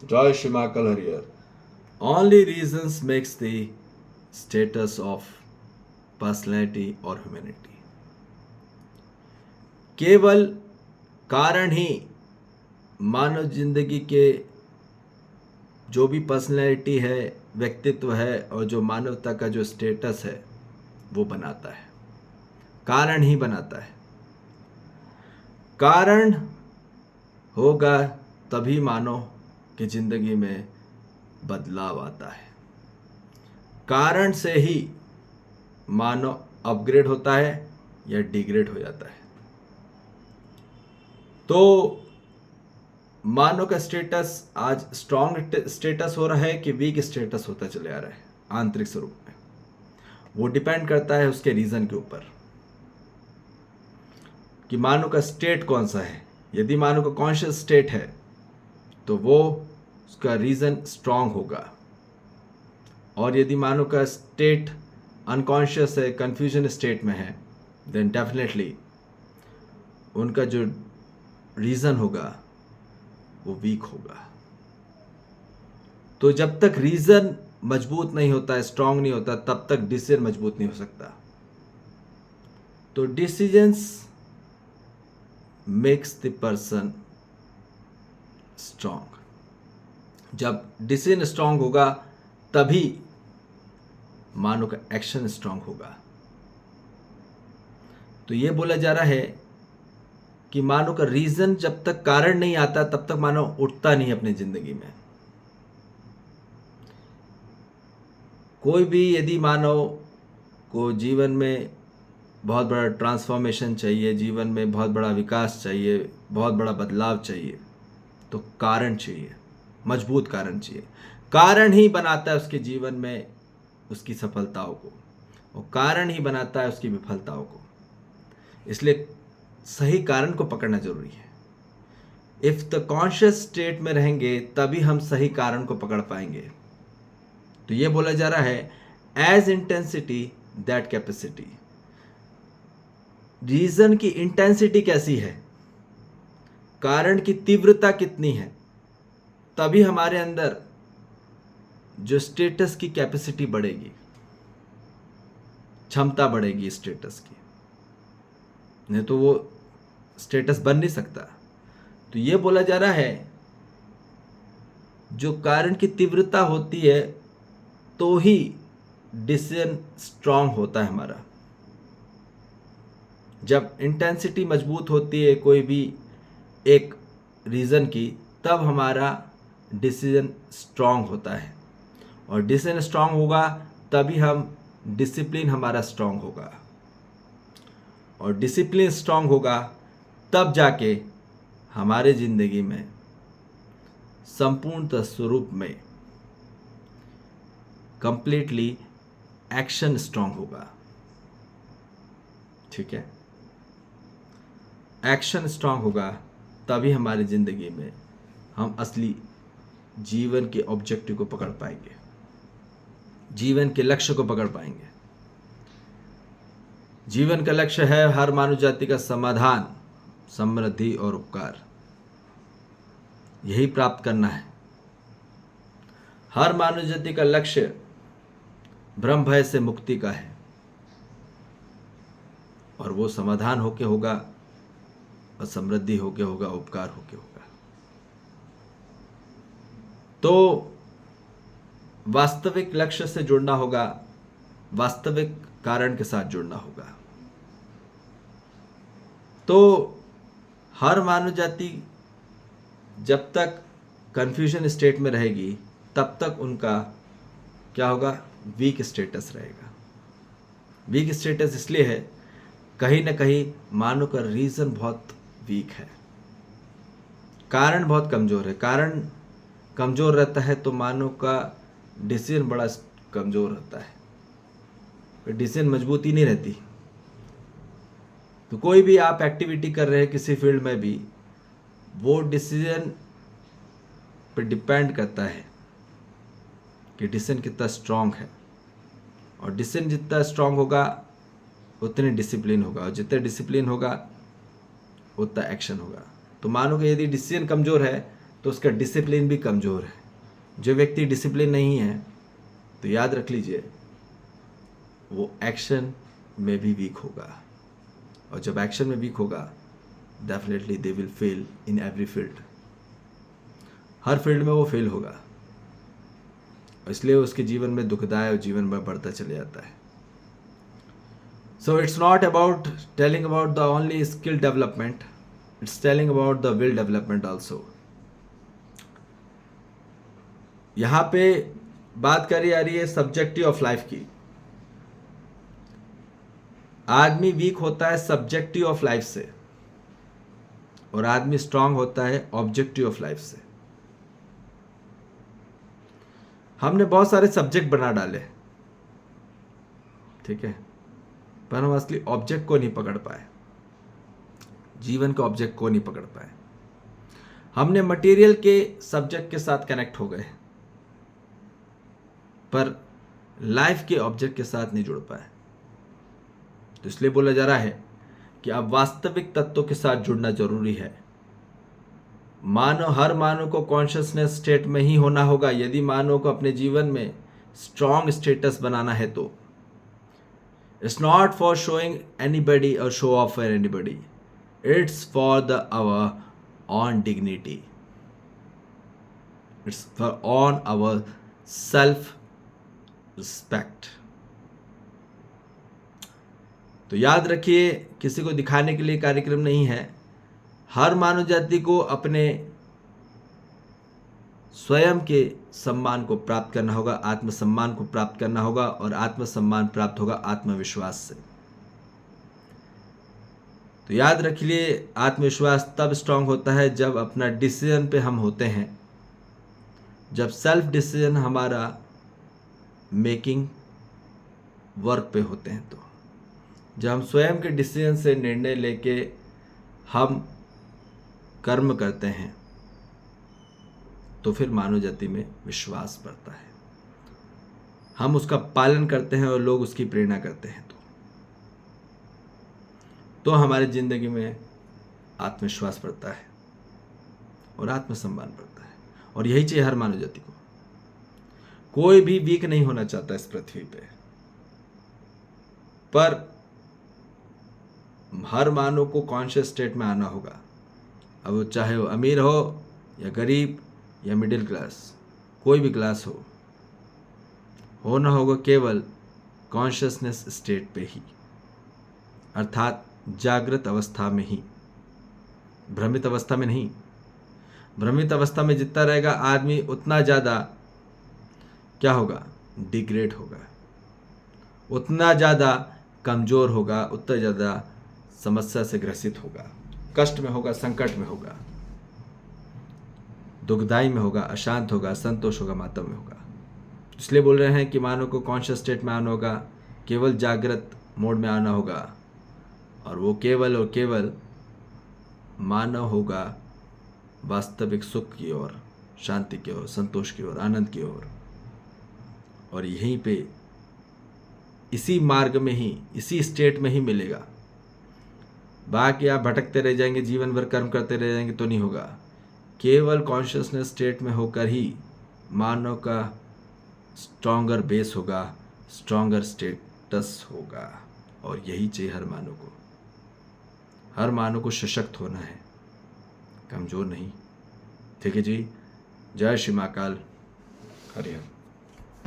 Joy Shima Kalhariyar. Only reasons makes the status of personality or humanity. केवल कारण ही मानव जिंदगी के जो भी पर्सनैलिटी है, व्यक्तित्व है और जो मानवता का जो स्टेटस है वो बनाता है। कारण ही बनाता है। कारण होगा तभी मानव की जिंदगी में बदलाव आता है। कारण से ही मानव अपग्रेड होता है या डिग्रेड हो जाता है। तो मानव का स्टेटस आज स्ट्रॉन्ग स्टेटस हो रहा है कि वीक स्टेटस होता चले आ रहा है आंतरिक स्वरूप में, वो डिपेंड करता है उसके रीजन के ऊपर कि मानव का स्टेट कौन सा है। यदि मानव का कॉन्शियस स्टेट है तो वो उसका रीजन स्ट्रांग होगा, और यदि मानव का स्टेट अनकॉन्शियस है, कंफ्यूजन स्टेट में है, देन डेफिनेटली उनका जो रीजन होगा वो वीक होगा। तो जब तक रीजन मजबूत नहीं होता है, स्ट्रांग नहीं होता, तब तक डिसीजन मजबूत नहीं हो सकता। तो decisions makes the person strong. जब डिसीजन स्ट्रांग होगा तभी मानव का एक्शन स्ट्रांग होगा। तो ये बोला जा रहा है कि मानव का रीजन जब तक कारण नहीं आता तब तक मानव उठता नहीं अपनी जिंदगी में। कोई भी यदि मानव को जीवन में बहुत बड़ा ट्रांसफॉर्मेशन चाहिए, जीवन में बहुत बड़ा विकास चाहिए, बहुत बड़ा बदलाव चाहिए, तो कारण चाहिए, मजबूत कारण चाहिए। कारण ही बनाता है उसके जीवन में उसकी सफलताओं को, और कारण ही बनाता है उसकी विफलताओं को। इसलिए सही कारण को पकड़ना जरूरी है। इफ द कॉन्शियस स्टेट में रहेंगे तभी हम सही कारण को पकड़ पाएंगे। तो ये बोला जा रहा है as intensity that capacity. Reason की इंटेंसिटी कैसी है, कारण की तीव्रता कितनी है, तभी हमारे अंदर जो स्टेटस की कैपेसिटी बढ़ेगी, क्षमता बढ़ेगी स्टेटस की, नहीं तो वो स्टेटस बन नहीं सकता। तो ये बोला जा रहा है जो कारण की तीव्रता होती है तो ही डिसीजन स्ट्रांग होता है हमारा। जब इंटेंसिटी मजबूत होती है कोई भी एक रीज़न की, तब हमारा डिसीजन स्ट्रांग होता है, और डिसीजन स्ट्रांग होगा तभी हम डिसिप्लिन हमारा स्ट्रांग होगा, और डिसिप्लिन स्ट्रांग होगा तब जाके हमारे ज़िंदगी में संपूर्ण स्वरूप में कंप्लीटली एक्शन स्ट्रांग होगा। ठीक है, एक्शन स्ट्रांग होगा तभी हमारी ज़िंदगी में हम असली जीवन के ऑब्जेक्टिव को पकड़ पाएंगे, जीवन के लक्ष्य को पकड़ पाएंगे। जीवन का लक्ष्य है हर मानव जाति का समाधान, समृद्धि और उपकार, यही प्राप्त करना है। हर मानव जाति का लक्ष्य भ्रम भय से मुक्ति का है, और वो समाधान होके होगा, और समृद्धि होके होगा, उपकार होके होगा। तो वास्तविक लक्ष्य से जुड़ना होगा, वास्तविक कारण के साथ जुड़ना होगा। तो हर मानव जाति जब तक कंफ्यूजन स्टेट में रहेगी तब तक उनका क्या होगा, वीक स्टेटस रहेगा। वीक स्टेटस इसलिए है, कहीं ना कहीं मानव का रीजन बहुत वीक है, कारण बहुत कमज़ोर है। कारण कमज़ोर रहता है तो मानव का डिसीजन बड़ा कमज़ोर रहता है, डिसीजन मजबूती नहीं रहती। तो कोई भी आप एक्टिविटी कर रहे हैं किसी फील्ड में भी, वो डिसीजन पर डिपेंड करता है कि डिसीजन कितना स्ट्रांग है, और डिसीजन जितना स्ट्रांग होगा उतनी डिसिप्लिन होगा, और जितना डिसिप्लिन होगा उतना एक्शन होगा। तो मानो कि यदि डिसीजन कमज़ोर है तो उसका डिसिप्लिन भी कमज़ोर है। जो व्यक्ति डिसिप्लिन नहीं है तो याद रख लीजिए वो एक्शन में भी वीक होगा, और जब एक्शन में वीक होगा definitely they will fail in every field. Her field में वो फेल होगा, इसलिए उसके जीवन में दुखदायक और जीवन में बढ़ता चले जाता है। So it's not about telling about the only skill development, it's telling about the will development also. यहाँ पे बात करी जा रही है सब्जेक्टिव ऑफ लाइफ की। आदमी वीक होता है सब्जेक्टिव ऑफ लाइफ से और आदमी स्ट्रांग होता है ऑब्जेक्टिव ऑफ लाइफ से। हमने बहुत सारे सब्जेक्ट बना डाले, ठीक है, पर हम असली ऑब्जेक्ट को नहीं पकड़ पाए, जीवन के ऑब्जेक्ट को नहीं पकड़ पाए। हमने मटेरियल के सब्जेक्ट के साथ कनेक्ट हो गए पर लाइफ के ऑब्जेक्ट के साथ नहीं जुड़ पाए। तो इसलिए बोला जा रहा है कि अब वास्तविक तत्वों के साथ जुड़ना जरूरी है। हर मानव को कॉन्शियसनेस स्टेट में ही होना होगा यदि मानव को अपने जीवन में स्ट्रॉन्ग स्टेटस बनाना है। तो it's not for showing anybody और show off for anybody, it's for the hour on dignity, it's for on hour self respect. तो याद रखिए किसी को दिखाने के लिए कार्यक्रम नहीं है। हर मानव जाति को अपने स्वयं के सम्मान को प्राप्त करना होगा, आत्मसम्मान को प्राप्त करना होगा, और आत्मसम्मान प्राप्त होगा आत्मविश्वास से। तो याद रखिए आत्मविश्वास तब स्ट्रांग होता है जब अपना डिसीजन पे हम होते हैं, जब सेल्फ डिसीजन हमारा मेकिंग वर्क पे होते हैं। तो जब हम स्वयं के डिसीजन से निर्णय लेके हम कर्म करते हैं तो फिर मानव जाति में विश्वास बढ़ता है, हम उसका पालन करते हैं और लोग उसकी प्रेरणा करते हैं। तो हमारी जिंदगी में आत्मविश्वास बढ़ता है और आत्मसम्मान बढ़ता है, और यही चाहिए हर मानव जाति को। कोई भी वीक नहीं होना चाहता इस पृथ्वी पे, पर हर मानव को कॉन्शियस स्टेट में आना होगा। अब वो चाहे वो अमीर हो या गरीब या मिडिल क्लास, कोई भी क्लास हो, होना होगा केवल कॉन्शियसनेस स्टेट पे ही, अर्थात जागृत अवस्था में ही, भ्रमित अवस्था में नहीं। भ्रमित अवस्था में जितना रहेगा आदमी उतना ज़्यादा क्या होगा, डिग्रेड होगा, उतना ज़्यादा कमज़ोर होगा, उतना ज़्यादा समस्या से ग्रसित होगा, कष्ट में होगा, संकट में होगा, दुखदाई में होगा, अशांत होगा, असंतोष होगा, मातम में होगा। इसलिए बोल रहे हैं कि मानव को कॉन्शियस स्टेट में आना होगा, केवल जागृत मोड में आना होगा, और वो केवल और केवल मानव होगा वास्तविक सुख की ओर, शांति की ओर, संतोष की ओर, आनंद की ओर। और यहीं पे इसी मार्ग में ही, इसी स्टेट में ही मिलेगा। बाकी आप भटकते रह जाएंगे, जीवन भर कर्म करते रह जाएंगे तो नहीं होगा। केवल कॉन्शियसनेस स्टेट में होकर ही मानव का स्ट्रॉन्गर बेस होगा, स्ट्रॉन्गर स्टेटस होगा, और यही चाहिए हर मानव को। हर मानव को सशक्त होना है, कमज़ोर नहीं। ठीक है जी। जय श्री महाकाल। हरि हर।